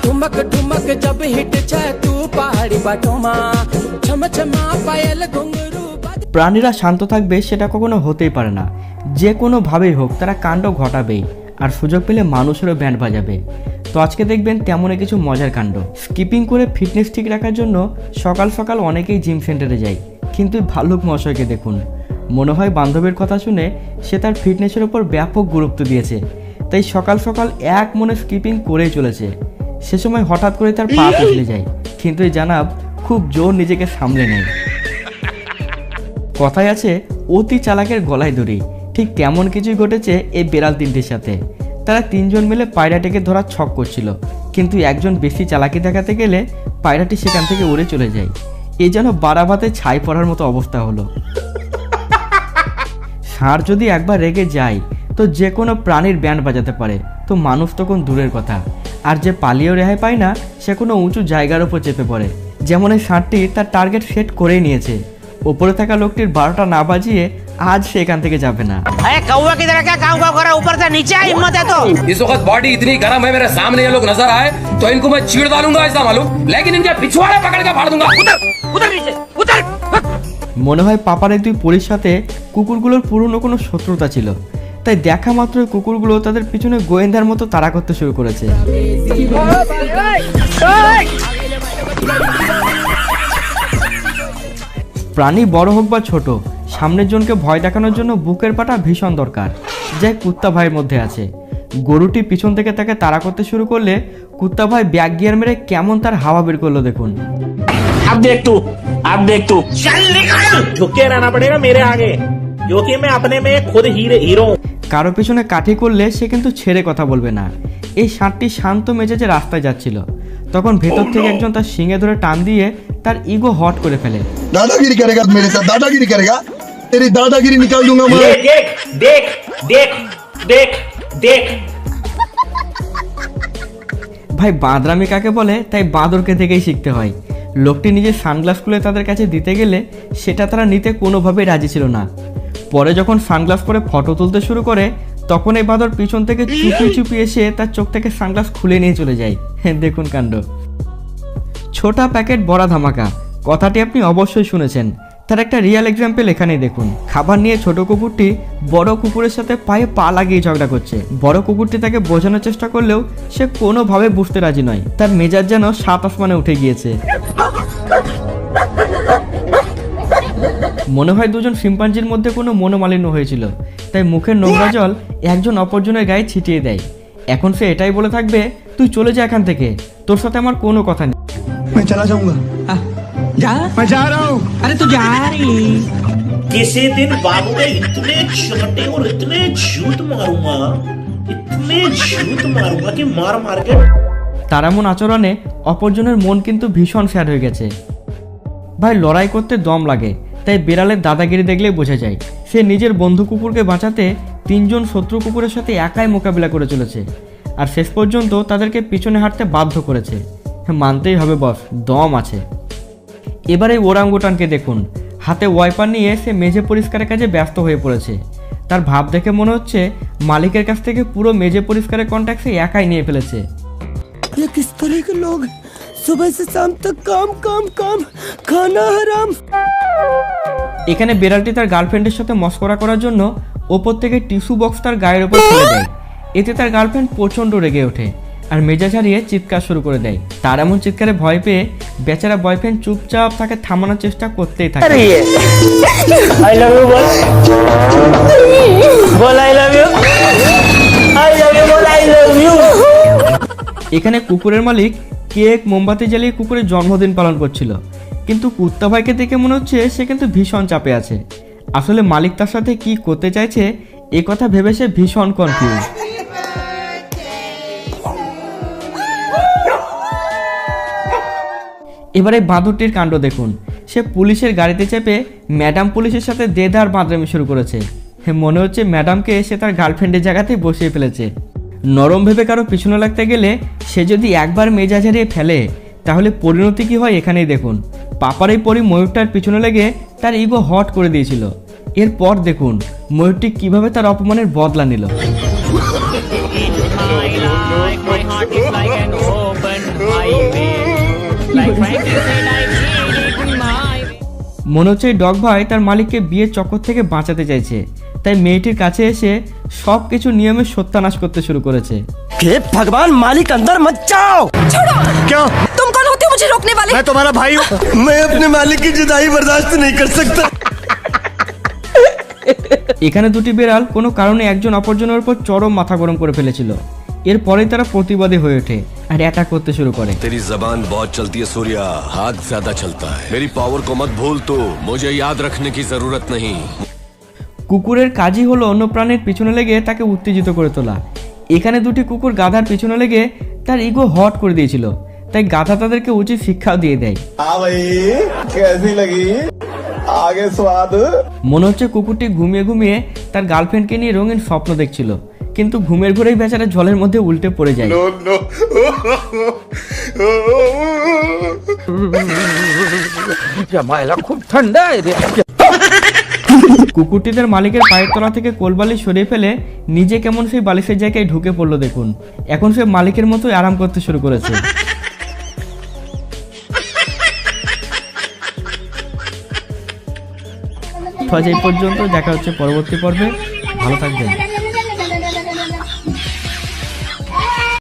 ठुमक ठुमक जब हिट छे तू पहाड़ी बाटोमा छम छमा पायल घुंघरू। প্রাণীরা শান্ত থাকবে সেটা কখনো হতেই পারে না, যে কোনোভাবেই হোক তারা কাণ্ড ঘটাবেই, আর সুযোগ পেলে মানুষেরও ব্যান্ড বাজাবে। তো আজকে দেখবেন তেমনই কিছু মজার কাণ্ড। স্কিপিং করে ফিটনেস ঠিক রাখার জন্য সকাল সকাল অনেকেই জিম সেন্টারে যায়, কিন্তু ভাল্লুক মহাশয়কে দেখুন, মনে হয় বান্ধবীর কথা শুনে সে তার ফিটনেসের ওপর ব্যাপক গুরুত্ব দিয়েছে, তাই সকাল সকাল এক মনে স্কিপিং করেই চলেছে। সে সময় হঠাৎ করে তার পা পিছলে যায়, কিন্তু এই জানাব খুব জোর নিজেকে সামলে নেয়। কথায় আছে অতি চালাকের গলায় দড়ি, ঠিক তেমন কিছুই ঘটেছে এই বেড়াল তিনটির সাথে। তারা তিনজন মিলে পায়রাটিকে ধরার ছক করছিল, কিন্তু একজন বেশি চালাকি দেখাতে গেলে পায়রাটি সেখান থেকে উড়ে চলে যায়। এ যেন বারাবাতে ছাই পড়ার মতো অবস্থা হলো। ষাঁড় যদি একবার রেগে যায় তো যে কোনো প্রাণীর ব্যান্ড বাজাতে পারে, তো মানুষ তখন দূরের কথা। আর যে পালিয়েও রেহাই পায় না সে কোনো উঁচু জায়গার উপর চেপে পড়ে। যেমন এই ষাঁড়টি তার টার্গেট সেট করেই নিয়েছে, ওপরে থাকা লোকটির 12টা না বাজিয়ে আজ সে এখান থেকে যাবে না। कौवा की तरह क्या गाँव गाँव करा, ऊपर से नीचे हिम्मत है तो। इस वक्त बॉडी इतनी गर्म है, मेरे सामने ये लोग नजर आए तो इनको मैं चीड़ डालूंगा ऐसा मालूम, लेकिन इनके पिछवाड़े पकड़ के फाड़ दूंगा। उधर उधर नीचे उधर। মনে হয় পাপার এই দুই পরীর সাথে কুকুরগুলোর পুরনো কোনো শত্রুতা ছিল, তাই দেখা মাত্র কুকুরগুলো তাদের পিছনে গোয়েন্দার মতো তাড়া করতে শুরু করেছে। প্রাণী বড় হোক বা ছোট, সামনের জনকে ভয় দেখানোর জন্য বুকের পাটা ভীষণ দরকার, যা কুত্তা ভাইয়ের মধ্যে আছে। গরুটি পিছন থেকে তাকে তাড়া করতে শুরু করলে কুত্তা ভাই ব্যাক গিয়ার মেরে কেমন তার হাওয়া বের করলো দেখুন। अब देख तू चल निकल, झुके रहना पड़ेगा मेरे आगे, क्योंकि मैं अपने में खुद हीरो हूं। কারো পিছনে কাঠি করলে সে কিন্তু ছেড়ে কথা বলবে না। এই ষাঁড়টি শান্ত মেজাজে রাস্তায় যাচ্ছিল, তখন ভেতর থেকে একজন তার শিঙে ধরে টান দিয়ে তার ইগো হট করে ফেলে। दादागिरी करेगा मेरे साथ, दादागिरी करेगा, तेरी दादागिरी निकाल दूंगा मैं। देख देख देख देख देख ভাই বাঁদরামি কাকে বলে তাই বাঁদরকে থেকেই শিখতে হয়। লোকটি নিজের সানগ্লাস খুলে তাদের কাছে দিতে গেলে সেটা তারা নিতে কোনোভাবেই রাজি ছিল না। পরে যখন সানগ্লাস পরে ফটো তুলতে শুরু করে তখন এই বাঁদর পিছন থেকে চুপি চুপি এসে তার চোখ থেকে সানগ্লাস খুলে নিয়ে চলে যায়। দেখুন কাণ্ড। ছোটা প্যাকেট বড় ধামাকা কথাটি আপনি অবশ্যই শুনেছেন, তার একটা রিয়েল এক্সাম্পল এখানেই দেখুন। খাবার নিয়ে ছোট কুকুরটি বড় কুকুরের সাথে পায়ে পা লাগিয়ে ঝগড়া করছে। বড় কুকুরটি তাকে বোঝানোর চেষ্টা করলেও সে কোনোভাবে বুঝতে রাজি নয়, তার মেজাজ যেন 7 আসমানে উঠে গিয়েছে। মনে হয় দুজন শিম্পাঞ্জির মধ্যে কোনো মনোমালিন্য হয়েছিল, তাই মুখের নোংরা জল একজন অপরজনের গায়ে ছিটিয়ে দেয়। এখন সে এটাই বলে থাকবে, তুই চলে যা এখান থেকে, তোর সাথে আমার কোনো কথা নেই। मैं चला जाऊंगा, जा मैं जा रहा हूँ। अरे तू जा रही। किसी दिन बाबू में इतने चोटे और इतने झूठ मारूंगा, इतने झूठ मारूंगा कि मार मार के। তার এমন আচরণে অপরজনের মন কিন্তু ভীষণ স্যাড হয়ে গেছে। ভাই লড়াই করতে দম লাগে, তাই বিড়ালের দাদাগিরি দেখলেই বোঝা যায়। সে নিজের বন্ধু কুকুরকে বাঁচাতে 3জন শত্রু কুকুরের সাথে একাই মোকাবিলা করে চলেছে, আর শেষ পর্যন্ত তাদেরকে পিছনে হাঁটতে বাধ্য করেছে। মানতেই হবে বস, দম আছে। এবার এই ওরাঙ্গুটানকে দেখুন, হাতে ওয়াইপার নিয়ে সে মেঝে পরিষ্কারের কাজে ব্যস্ত হয়ে পড়েছে। তার ভাব দেখে মনে হচ্ছে মালিকের কাছ থেকে পুরো মেঝে পরিষ্কারের কন্ট্রাক্ট সে একাই নিয়ে ফেলেছে। ये किस तरह के लोग, सुबह से शाम तक काम काम काम, खाना हराम। এখানে বিড়ালটি তার গার্লফ্রেন্ডের সাথে মস্করা করার জন্য ওপর থেকে টিস্যু বক্স তার গায়ের ওপর ফেলে দেয়। এতে তার গার্লফ্রেন্ড প্রচণ্ড রেগে ওঠে আর মেজাজ হারিয়ে চিৎকার শুরু করে দেয়। তার এমন চিৎকারে ভয় পেয়ে বেচারা বয়ফ্রেন্ড চুপচাপ তাকে থামানোর চেষ্টা করতেই থাকে। I love you बोल, बोल I love you, I love you बोल I love you। এখানে কুকুরের মালিক কেক মোমবাতি জ্বালিয়ে কুকুরের জন্মদিন পালন করছিল, কিন্তু কুত্তা ভাইকে দেখে মনে হচ্ছে সে কিন্তু ভীষণ চাপে আছে। আসলে মালিক তার সাথে কি করতে চাইছে এ কথা ভেবে সে ভীষণ কনফিউজ। এবারে বাঁদরটির কাণ্ড দেখুন, সে পুলিশের গাড়িতে চেপে ম্যাডাম পুলিশের সাথে দেদার বাঁদরামি শুরু করেছে। মনে হচ্ছে ম্যাডামকে সে তার গার্লফ্রেন্ডের জায়গাতে বসিয়ে ফেলেছে। নরম ভেবে কারো পিছনে লাগতে গেলে সে যদি একবার মেজাজ হারিয়ে ফেলে তাহলে পরিণতি কি হয় এখানেই দেখুন। পাপার এই পরি ময়ূরটার পিছনে লেগে তার ইগো হট করে দিয়েছিল। এরপর দেখুন ময়ূরটি কিভাবে তার অপমানের বদলা নিল। মনে হচ্ছে এই ডগ ভাই তার মালিককে বিয়ের চক্কর থেকে বাঁচাতে চাইছে, তাই মেয়েটির কাছে এসে সব কিছু নিয়মের সত্যানাশ করতে শুরু করেছে। हे भगवान मालिक अंदर मत जाओ। छोड़ो। क्या? तुम कौन होते हो मुझे रोकने वाले? मैं तुम्हारा भाई हूँ। मैं अपने मालिक की जुदाई बर्दाश्त नहीं कर सकता। এখানে দুটি বিড়াল কোনো কারণে একজন অপরজনের উপর চরম মাথা গরম করে ফেলেছিল। এরপরে তারা প্রতিবাদী হয়ে ওঠে আর অ্যাটাক করতে শুরু করে। तेरी जबान बहुत चलती है सूर्या, हाथ ज्यादा चलता है। मेरी पावर को मत भूल तो, मुझे याद रखने की जरूरत नहीं। কুকুরের কাজই হলো অন্য প্রাণীর পিছনে লেগে তাকে উত্তেজিত করে তোলা। এখানে দুটি কুকুর গাধার পিছনে লেগে তার ইগো হট করে দিয়েছিল, তাই গাধা তাদেরকে উচিত শিক্ষাও দিয়ে দেয়। মনে হচ্ছে কুকুরটি ঘুমিয়ে ঘুমিয়ে তার গার্লফ্রেন্ডকে নিয়ে রঙিন স্বপ্ন দেখছিল, কিন্তু ঘুমের ঘুরেই বেচারা জলের মধ্যে উল্টে পড়ে যায়। খুব ঠান্ডা কুকুরটি তার মালিকের পায়ের তলা থেকে কোলবালিশ সরিয়ে ফেলে নিজে কেমন সেই বালিশের জায়গায় ঢুকে পড়লো দেখুন। এখন সে মালিকের মতোই আরাম করতে শুরু করেছে। আজ এই পর্যন্ত, দেখা হচ্ছে পরবর্তী পর্বে। ভালো থাকবেন।